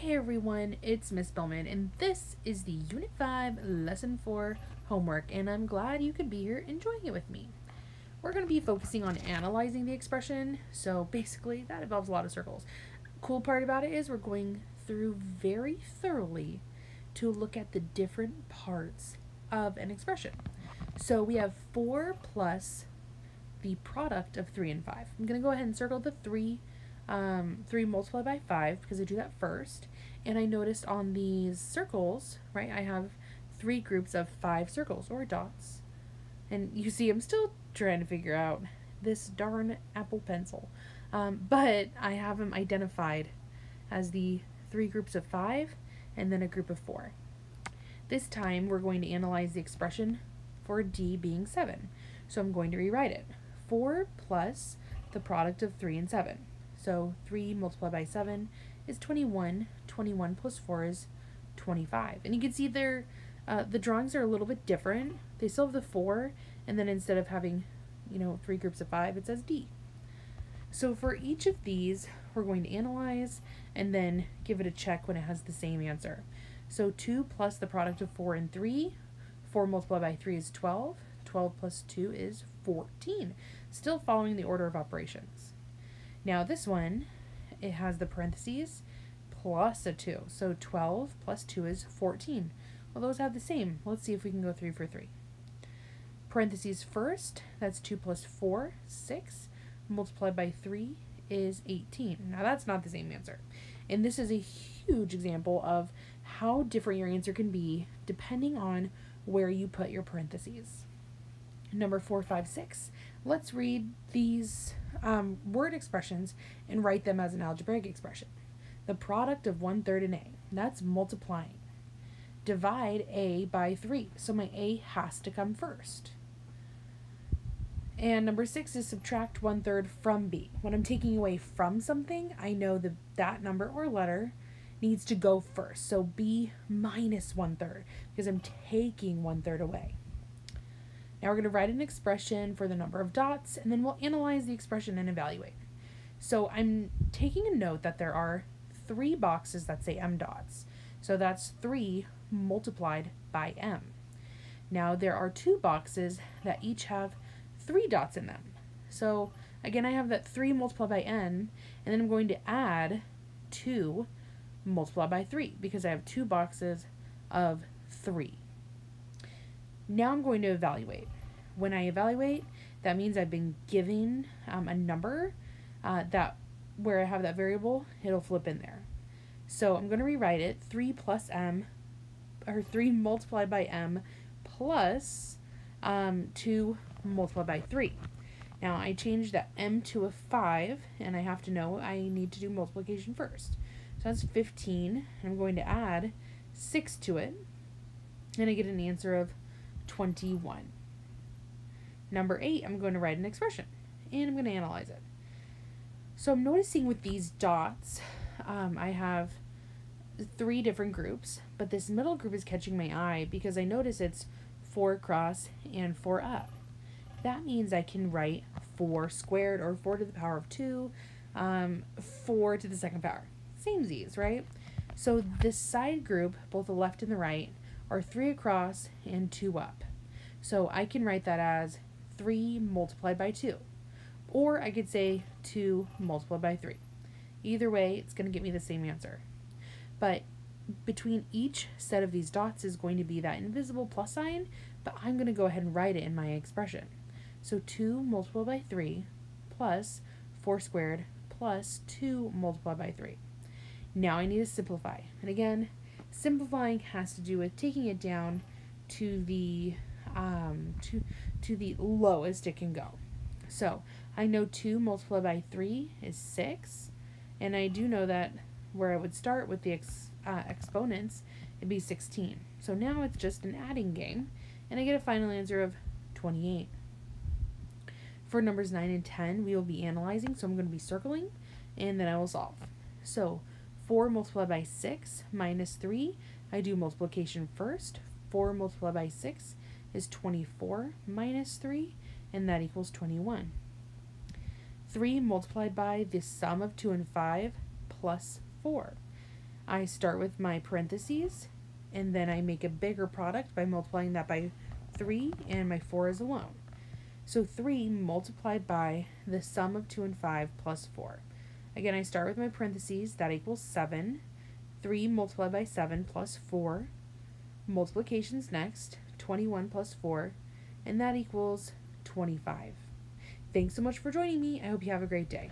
Hey everyone, it's Miss Billman, and this is the Unit 5 Lesson 4 homework, and I'm glad you could be here enjoying it with me. We're going to be focusing on analyzing the expression, so basically that involves a lot of circles. Cool part about it is we're going through very thoroughly to look at the different parts of an expression. So we have 4 plus the product of 3 and 5. I'm going to go ahead and circle the 3 multiplied by 5 because I do that first. And I noticed on these circles, right, I have 3 groups of 5 circles or dots. And you see I'm still trying to figure out this darn Apple Pencil. But I have them identified as the 3 groups of 5 and then a group of 4. This time we're going to analyze the expression for D being 7. So I'm going to rewrite it. 4 plus the product of 3 and 7. So 3 multiplied by 7 is 21. 21 plus 4 is 25. And you can see there, the drawings are a little bit different. They still have the 4, and then instead of having, 3 groups of 5, it says D. So for each of these, we're going to analyze and then give it a check when it has the same answer. So 2 plus the product of 4 and 3. 4 multiplied by 3 is 12. 12 plus 2 is 14. Still following the order of operations. Now this one, it has the parentheses plus a 2. So 12 plus 2 is 14. Well, those have the same. Let's see if we can go 3 for 3. Parentheses first, that's 2 plus 4, 6. Multiplied by 3 is 18. Now that's not the same answer. And this is a huge example of how different your answer can be depending on where you put your parentheses. Number 4, 5, 6. Let's read these word expressions and write them as an algebraic expression. The product of 1/3 and a, that's multiplying. Divide a by 3, so my a has to come first. And number 6 is subtract 1/3 from b. When I'm taking away from something, I know that that number or letter needs to go first. So b minus 1/3, because I'm taking 1/3 away. Now we're going to write an expression for the number of dots, and then we'll analyze the expression and evaluate. So I'm taking a note that there are 3 boxes that say m dots. So that's 3 multiplied by m. Now there are 2 boxes that each have 3 dots in them. So again, I have that 3 multiplied by n, and then I'm going to add 2 multiplied by 3 because I have 2 boxes of 3. Now I'm going to evaluate. When I evaluate, that means I've been given a number that where I have that variable, it'll flip in there. So I'm going to rewrite it 3 plus m, or 3 multiplied by m plus 2 multiplied by 3. Now I changed that m to a 5, and I have to know I need to do multiplication first. So that's 15, and I'm going to add 6 to it, and I get an answer of 21. Number 8, I'm going to write an expression, and I'm going to analyze it. So I'm noticing with these dots, I have 3 different groups, but this middle group is catching my eye because I notice it's 4 across and 4 up. That means I can write 4 squared, or 4 to the power of 2, 4 to the second power. Same Z's, right? So this side group, both the left and the right, are 3 across and 2 up. So I can write that as 3 multiplied by 2. Or I could say 2 multiplied by 3. Either way, it's going to get me the same answer. But between each set of these dots is going to be that invisible plus sign, but I'm going to go ahead and write it in my expression. So 2 multiplied by 3 plus 4 squared plus 2 multiplied by 3. Now I need to simplify. And again, simplifying has to do with taking it down to the to the lowest it can go. So I know 2 multiplied by 3 is 6, and I do know that where I would start with the exponents, it'd be 16. So now it's just an adding game, and I get a final answer of 28. For numbers 9 and 10, we will be analyzing, so I'm going to be circling, and then I will solve. So 4 multiplied by 6 minus 3, I do multiplication first. 4 multiplied by 6 is 24 minus 3, and that equals 21. 3 multiplied by the sum of 2 and 5 plus 4. I start with my parentheses, and then I make a bigger product by multiplying that by 3, and my 4 is alone. So 3 multiplied by the sum of 2 and 5 plus 4. Again, I start with my parentheses, that equals 7. 3 multiplied by 7 plus 4. Multiplications next, 21 plus 4, and that equals 25. Thanks so much for joining me. I hope you have a great day.